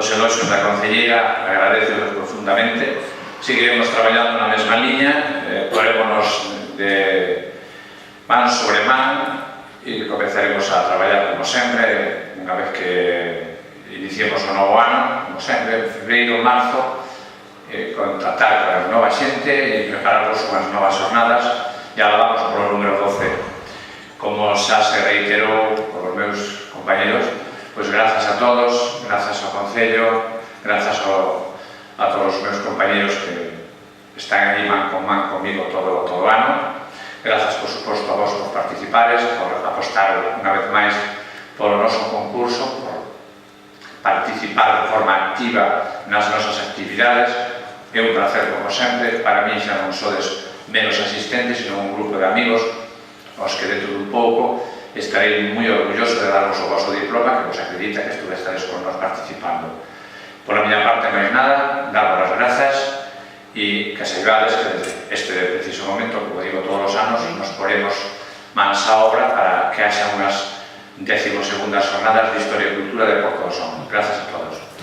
os eloxios da concelleira, agradezo profundamente. Seguiremos traballando na mesma liña, porémonos de man sobre man e comenzaremos a traballar como sempre, unha vez que iniciemos o novo ano, como sempre, en febreiro, marzo, contactar con nova xente e prepararnos unhas novas jornadas e agora vamos polo número 12. Como xa se reiterou por os meus compañeros, pois grazas a todos, grazas ao Concello, grazas a todos os meus compañeros que están aí man comigo todo o ano, grazas, por suposto, a vos por participares, por apostar unha vez máis polo noso concurso, por participar de forma activa nas nosas actividades. É un placer, como sempre. Para mí xa non sodes menos asistentes, sino un grupo de amigos aos que dentro dun pouco estarei moi orgulloso de darvos o vosso diploma, que vos acredita que estuvestedes con nós participando. Por a miña parte, máis nada, darvos as grazas e que saibades que desde este preciso momento, como digo todos os anos, nos poremos mans á obra para que haxa unhas 12ª jornadas de Historia e Cultura de Porto do Son. Grazas a todos.